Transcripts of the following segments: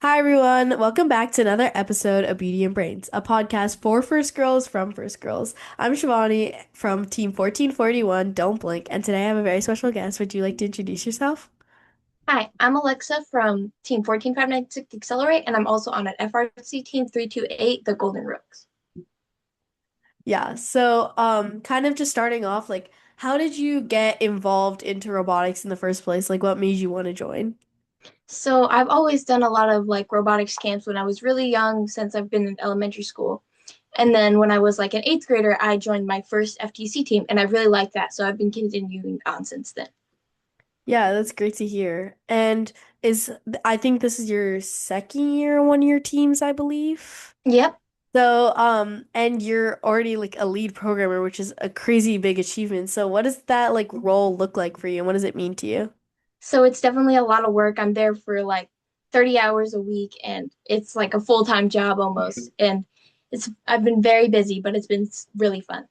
Hi, everyone. Welcome back to another episode of Beauty and Brains, a podcast for First Girls from First Girls. I'm Shivani from Team 1441, Don't Blink, and today I have a very special guest. Would you like to introduce yourself? Hi, I'm Alexa from Team 14596 Accelerate, and I'm also on an FRC Team 328, the Golden Rooks. Yeah, so kind of just starting off, like, how did you get involved into robotics in the first place? Like, what made you want to join? So I've always done a lot of like robotics camps when I was really young, since I've been in elementary school. And then when I was like an eighth grader, I joined my first FTC team, and I really liked that. So I've been continuing on since then. Yeah, that's great to hear. And is I think this is your second year on one of your teams, I believe. Yep. So, and you're already like a lead programmer, which is a crazy big achievement. So, what does that like role look like for you, and what does it mean to you? So it's definitely a lot of work. I'm there for like 30 hours a week, and it's like a full-time job almost. And I've been very busy, but it's been really fun.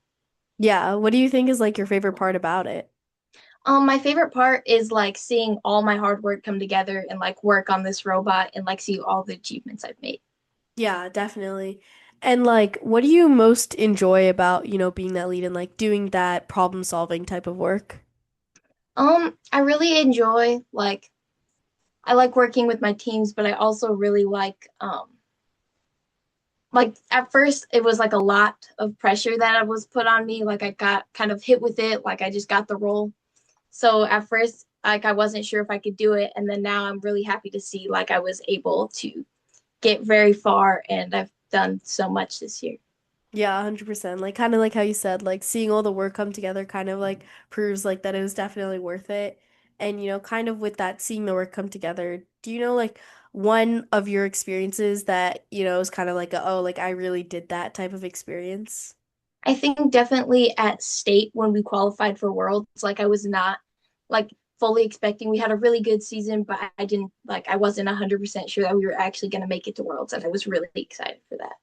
Yeah, what do you think is like your favorite part about it? My favorite part is like seeing all my hard work come together and like work on this robot and like see all the achievements I've made. Yeah, definitely. And like, what do you most enjoy about, being that lead and like doing that problem solving type of work? I really enjoy like I like working with my teams, but I also really like at first it was like a lot of pressure that I was put on me. Like I got kind of hit with it, like I just got the role. So at first like I wasn't sure if I could do it, and then now I'm really happy to see like I was able to get very far, and I've done so much this year. Yeah, 100%. Like kind of like how you said, like seeing all the work come together kind of like proves like that it was definitely worth it. And kind of with that seeing the work come together, do you know like one of your experiences that, is kind of like oh, like I really did that type of experience? I think definitely at state when we qualified for Worlds, like I was not like fully expecting. We had a really good season, but I didn't like I wasn't 100% sure that we were actually going to make it to Worlds, and I was really excited for that.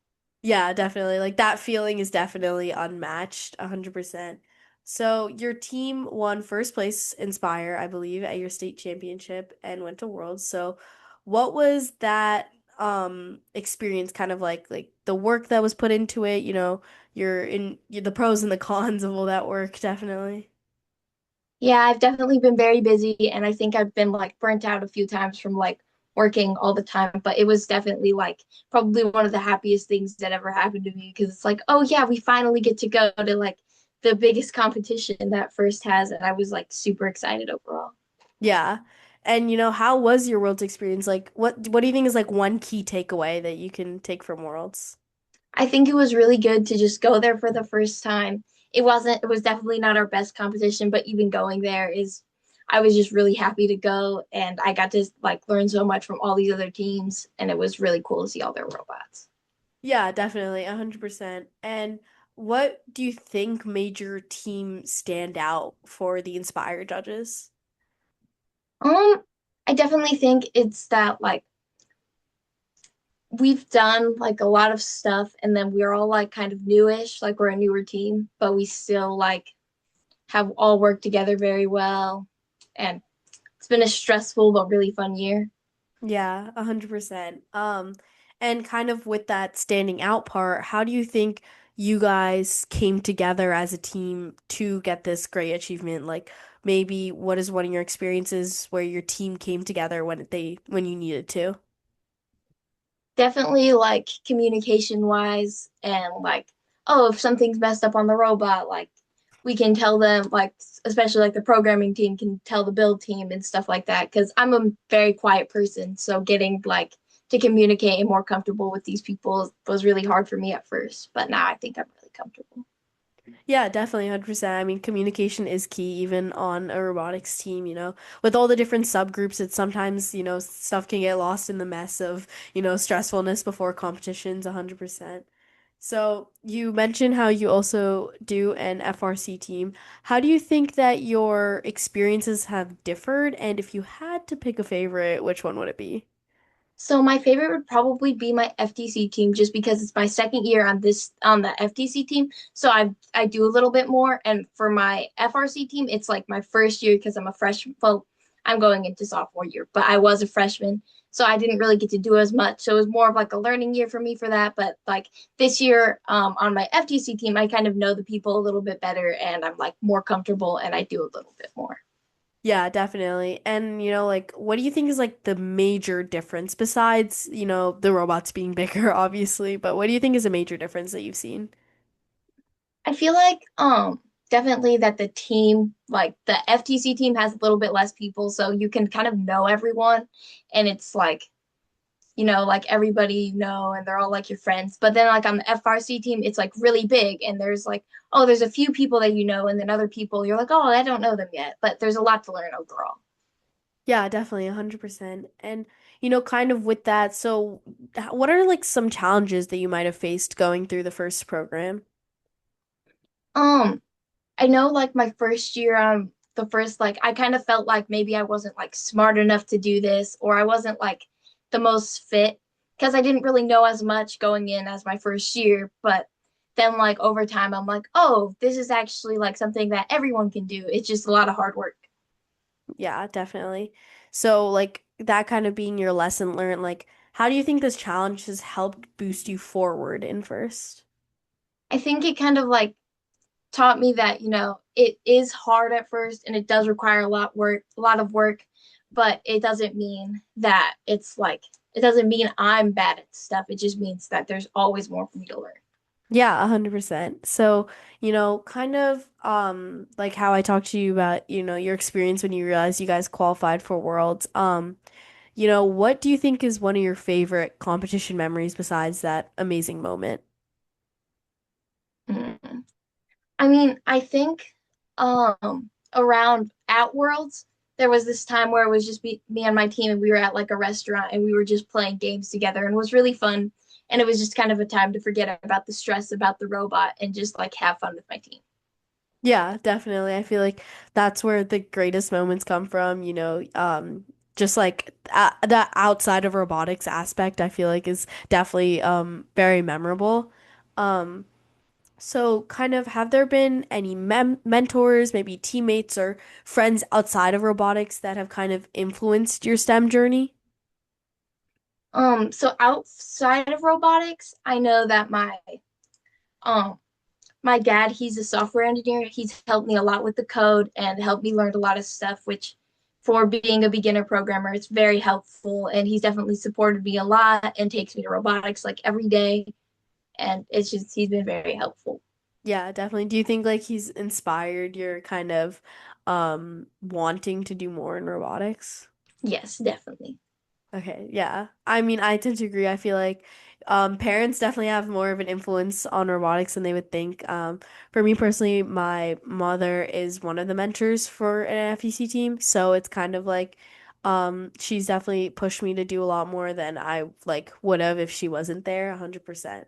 Yeah, definitely. Like that feeling is definitely unmatched, 100%. So your team won first place Inspire, I believe, at your state championship and went to Worlds. So what was that experience kind of like the work that was put into it, you're the pros and the cons of all that work, definitely. Yeah, I've definitely been very busy, and I think I've been like burnt out a few times from like working all the time, but it was definitely like probably one of the happiest things that ever happened to me, because it's like, oh yeah, we finally get to go to like the biggest competition that First has, and I was like super excited overall. Yeah. And how was your Worlds experience? Like what do you think is like one key takeaway that you can take from Worlds? I think it was really good to just go there for the first time. It was definitely not our best competition, but even going there is, I was just really happy to go, and I got to like learn so much from all these other teams, and it was really cool to see all their robots. Yeah, definitely, 100%. And what do you think made your team stand out for the Inspire judges? Um, I definitely think it's that like we've done like a lot of stuff, and then we're all like kind of newish, like we're a newer team, but we still like have all worked together very well, and it's been a stressful but really fun year. Yeah, 100%. And kind of with that standing out part, how do you think you guys came together as a team to get this great achievement? Like maybe what is one of your experiences where your team came together when you needed to? Definitely like communication wise, and like, oh, if something's messed up on the robot, like we can tell them, like especially like the programming team can tell the build team and stuff like that, because I'm a very quiet person, so getting like to communicate and more comfortable with these people was really hard for me at first, but now I think I'm really comfortable. Yeah, definitely 100%. I mean, communication is key even on a robotics team, With all the different subgroups, it's sometimes, stuff can get lost in the mess of, stressfulness before competitions 100%. So, you mentioned how you also do an FRC team. How do you think that your experiences have differed? And if you had to pick a favorite, which one would it be? So my favorite would probably be my FTC team, just because it's my second year on this on the FTC team. So I do a little bit more, and for my FRC team, it's like my first year because I'm a freshman. Well, I'm going into sophomore year, but I was a freshman, so I didn't really get to do as much. So it was more of like a learning year for me for that. But like this year, on my FTC team, I kind of know the people a little bit better, and I'm like more comfortable, and I do a little bit more. Yeah, definitely. And like what do you think is like the major difference besides, the robots being bigger, obviously, but what do you think is a major difference that you've seen? I feel like definitely that the team, like the FTC team has a little bit less people, so you can kind of know everyone and it's like, like everybody and they're all like your friends. But then like on the FRC team, it's like really big and there's like, oh, there's a few people that and then other people you're like, oh, I don't know them yet. But there's a lot to learn overall. Yeah, definitely 100%. And kind of with that, so what are like some challenges that you might have faced going through the first program? Um, I know like my first year, the first like I kind of felt like maybe I wasn't like smart enough to do this, or I wasn't like the most fit because I didn't really know as much going in as my first year. But then like over time, I'm like, oh, this is actually like something that everyone can do. It's just a lot of hard work. Yeah, definitely. So like that kind of being your lesson learned, like how do you think this challenge has helped boost you forward in first? I think it kind of like taught me that, it is hard at first and it does require a lot of work, but it doesn't mean that it doesn't mean I'm bad at stuff. It just means that there's always more for me to learn. Yeah, 100%. So, kind of like how I talked to you about, your experience when you realized you guys qualified for Worlds. What do you think is one of your favorite competition memories besides that amazing moment? Mm. I mean, I think around at Worlds, there was this time where it was just me and my team, and we were at like a restaurant and we were just playing games together, and it was really fun. And it was just kind of a time to forget about the stress about the robot and just like have fun with my team. Yeah, definitely. I feel like that's where the greatest moments come from, just like the outside of robotics aspect, I feel like is definitely very memorable. Um, so kind of have there been any mentors, maybe teammates or friends outside of robotics that have kind of influenced your STEM journey? So outside of robotics, I know that um my dad, he's a software engineer. He's helped me a lot with the code and helped me learn a lot of stuff, which for being a beginner programmer, it's very helpful. And he's definitely supported me a lot and takes me to robotics like every day. And it's just he's been very helpful. Yeah, definitely. Do you think like he's inspired your kind of wanting to do more in robotics? Yes, definitely. Okay, yeah. I mean, I tend to agree. I feel like parents definitely have more of an influence on robotics than they would think. For me personally, my mother is one of the mentors for an FEC team, so it's kind of like she's definitely pushed me to do a lot more than I like would have if she wasn't there, 100%.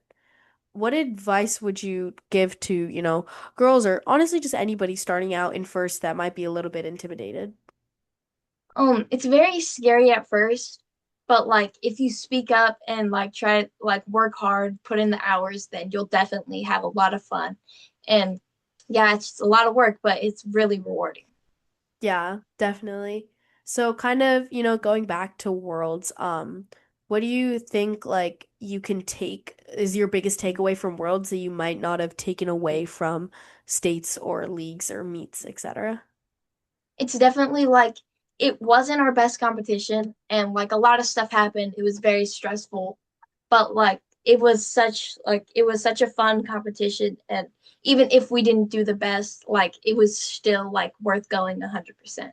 What advice would you give to, girls or honestly just anybody starting out in first that might be a little bit intimidated? It's very scary at first, but like if you speak up and like try like work hard, put in the hours, then you'll definitely have a lot of fun. And yeah, it's just a lot of work, but it's really rewarding. Yeah, definitely. So kind of, going back to Worlds, what do you think like you can take is your biggest takeaway from Worlds that you might not have taken away from states or leagues or meets, etc.? It's definitely like it wasn't our best competition and like a lot of stuff happened. It was very stressful, but like it was such a fun competition and even if we didn't do the best, like it was still like worth going 100%.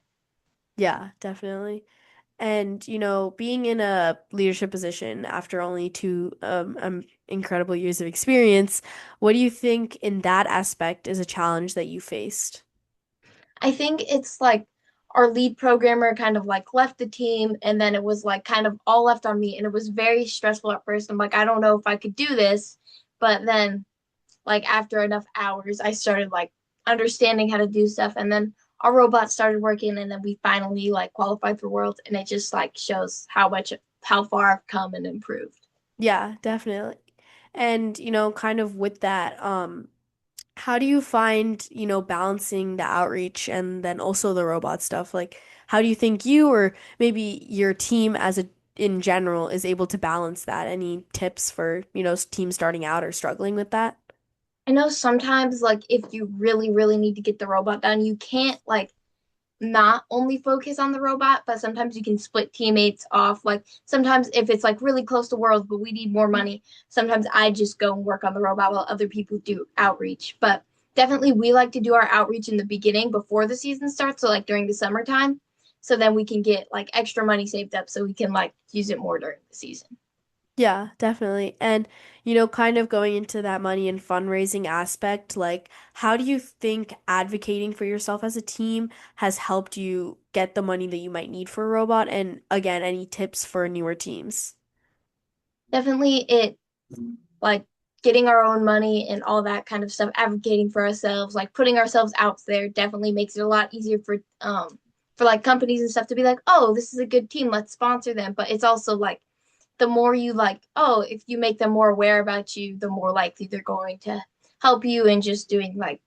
Yeah, definitely. And, being in a leadership position after only two incredible years of experience, what do you think in that aspect is a challenge that you faced? I think it's like our lead programmer kind of like left the team and then it was like kind of all left on me and it was very stressful at first. I'm like, I don't know if I could do this. But then like after enough hours, I started like understanding how to do stuff and then our robot started working and then we finally like qualified for worlds and it just like shows how far I've come and improved. Yeah, definitely. And, kind of with that, how do you find, balancing the outreach and then also the robot stuff? Like, how do you think you or maybe your team as a in general is able to balance that? Any tips for, teams starting out or struggling with that? I know sometimes like if you really, really need to get the robot done, you can't like not only focus on the robot, but sometimes you can split teammates off. Like sometimes if it's like really close to Worlds, but we need more money, sometimes I just go and work on the robot while other people do outreach. But definitely we like to do our outreach in the beginning before the season starts, so like during the summertime. So then we can get like extra money saved up so we can like use it more during the season. Yeah, definitely. And, kind of going into that money and fundraising aspect, like, how do you think advocating for yourself as a team has helped you get the money that you might need for a robot? And again, any tips for newer teams? Definitely it like getting our own money and all that kind of stuff, advocating for ourselves, like putting ourselves out there definitely makes it a lot easier for like companies and stuff to be like, oh, this is a good team, let's sponsor them. But it's also like the more you like, oh, if you make them more aware about you, the more likely they're going to help you. And just doing like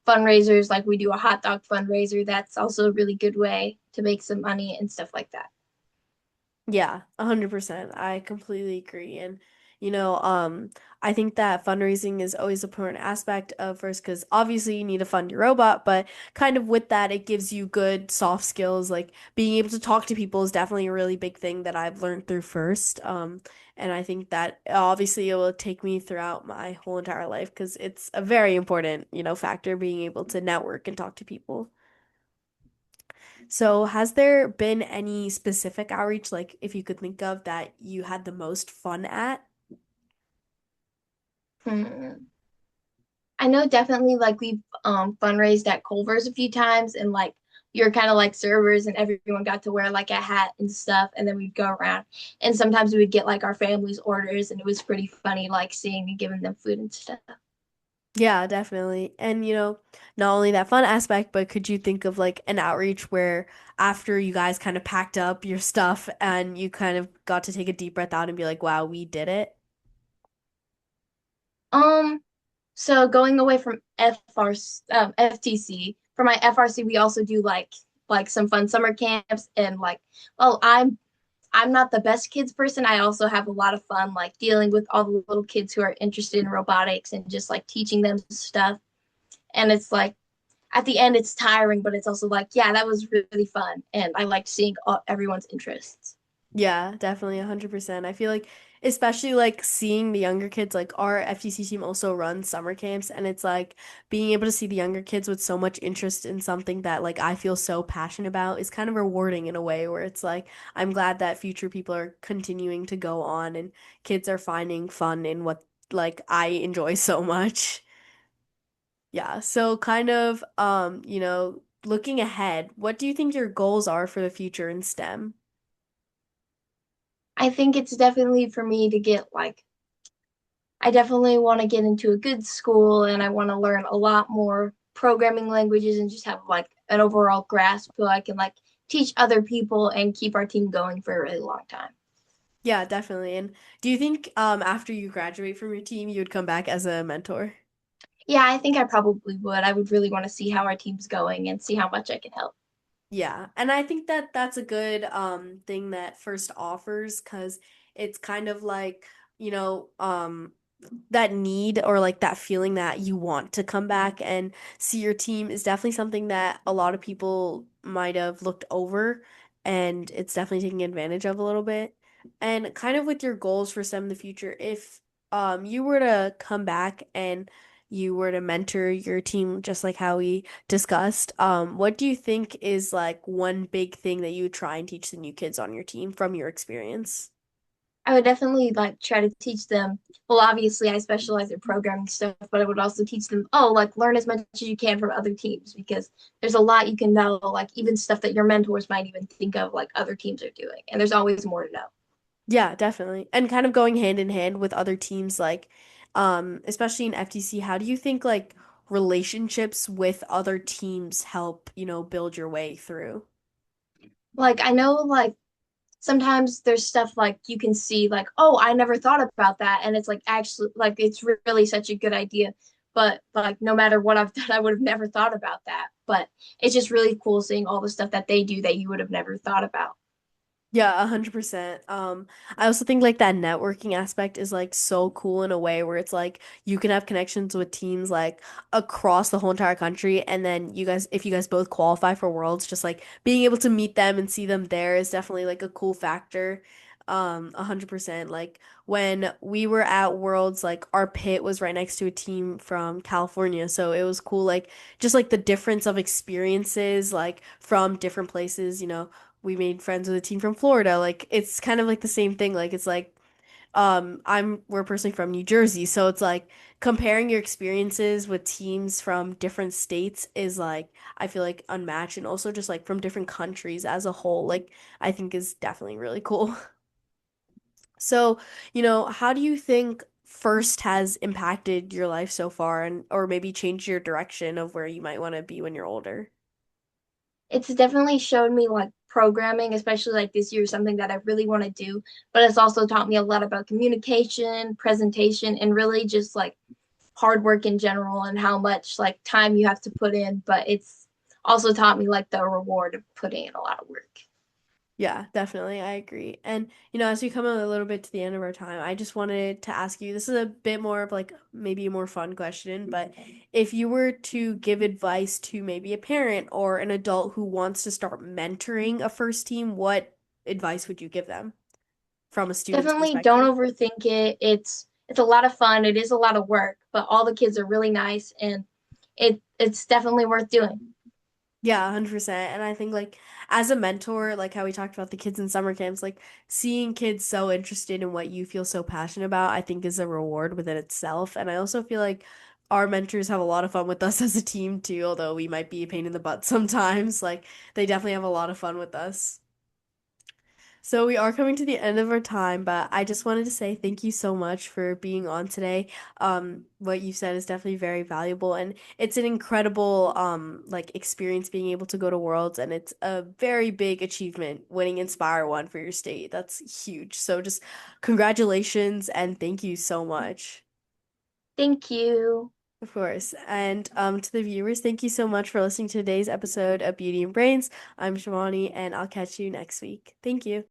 fundraisers, like we do a hot dog fundraiser, that's also a really good way to make some money and stuff like that. Yeah, 100%. I completely agree. And, you know, um, I think that fundraising is always an important aspect of first, because obviously you need to fund your robot, but kind of with that, it gives you good soft skills. Like being able to talk to people is definitely a really big thing that I've learned through first. And I think that obviously it will take me throughout my whole entire life because it's a very important, factor being able to network and talk to people. So, has there been any specific outreach, like if you could think of, that you had the most fun at? Hmm. I know definitely like we've fundraised at Culver's a few times and like you're kind of like servers and everyone got to wear like a hat and stuff and then we'd go around and sometimes we would get like our family's orders and it was pretty funny like seeing and giving them food and stuff. Yeah, definitely. And not only that fun aspect, but could you think of like an outreach where after you guys kind of packed up your stuff and you kind of got to take a deep breath out and be like, wow, we did it? Um so going away from FTC, for my FRC we also do like some fun summer camps and like well I'm not the best kids person. I also have a lot of fun like dealing with all the little kids who are interested in robotics and just like teaching them stuff. And it's like at the end it's tiring, but it's also like, yeah, that was really fun. And I liked seeing everyone's interests. Yeah, definitely 100%. I feel like especially like seeing the younger kids, like our FTC team also runs summer camps and it's like being able to see the younger kids with so much interest in something that like I feel so passionate about is kind of rewarding in a way where it's like I'm glad that future people are continuing to go on and kids are finding fun in what like I enjoy so much. Yeah, so kind of looking ahead, what do you think your goals are for the future in STEM? I think it's definitely for me to get like, I definitely want to get into a good school and I want to learn a lot more programming languages and just have like an overall grasp so I can like teach other people and keep our team going for a really long time. Yeah, definitely. And do you think after you graduate from your team, you would come back as a mentor? Yeah, I think I probably would. I would really want to see how our team's going and see how much I can help. Yeah, and I think that that's a good thing that First offers because it's kind of like, that need or like that feeling that you want to come back and see your team is definitely something that a lot of people might have looked over and it's definitely taking advantage of a little bit. And kind of with your goals for STEM in the future, if you were to come back and you were to mentor your team just like how we discussed, what do you think is like one big thing that you would try and teach the new kids on your team from your experience? I would definitely like try to teach them. Well, obviously, I specialize in programming stuff, but I would also teach them, oh, like learn as much as you can from other teams because there's a lot you can know, like even stuff that your mentors might even think of, like other teams are doing. And there's always more to know. Yeah, definitely. And kind of going hand in hand with other teams like especially in FTC, how do you think like relationships with other teams help, build your way through? Like, I know, like, sometimes there's stuff like you can see, like, oh, I never thought about that. And it's like actually, like, it's really such a good idea. but like no matter what I've done, I would have never thought about that. But it's just really cool seeing all the stuff that they do that you would have never thought about. Yeah, 100%. I also think like that networking aspect is like so cool in a way where it's like you can have connections with teams like across the whole entire country, and then you guys, if you guys both qualify for Worlds, just like being able to meet them and see them there is definitely like a cool factor. 100%. Like when we were at Worlds, like our pit was right next to a team from California, so it was cool. Like just like the difference of experiences, like from different places, we made friends with a team from Florida. Like it's kind of like the same thing. Like it's like we're personally from New Jersey, so it's like comparing your experiences with teams from different states is like I feel like unmatched, and also just like from different countries as a whole, like I think is definitely really cool. So, how do you think first has impacted your life so far and or maybe changed your direction of where you might want to be when you're older? It's definitely showed me like programming, especially like this year, something that I really want to do. But it's also taught me a lot about communication, presentation, and really just like hard work in general and how much like time you have to put in. But it's also taught me like the reward of putting in a lot of work. Yeah, definitely. I agree. And, as we come a little bit to the end of our time, I just wanted to ask you, this is a bit more of like maybe a more fun question, but if you were to give advice to maybe a parent or an adult who wants to start mentoring a first team, what advice would you give them from a student's Definitely don't perspective? overthink it. It's a lot of fun. It is a lot of work, but all the kids are really nice and it's definitely worth doing. Yeah, 100%. And I think like as a mentor, like how we talked about the kids in summer camps, like seeing kids so interested in what you feel so passionate about, I think is a reward within itself. And I also feel like our mentors have a lot of fun with us as a team too, although we might be a pain in the butt sometimes. Like they definitely have a lot of fun with us. So we are coming to the end of our time, but I just wanted to say thank you so much for being on today. What you said is definitely very valuable, and it's an incredible like experience being able to go to Worlds, and it's a very big achievement winning Inspire One for your state. That's huge. So just congratulations and thank you so much. Thank you. Of course. And to the viewers, thank you so much for listening to today's episode of Beauty and Brains. I'm Shivani, and I'll catch you next week. Thank you.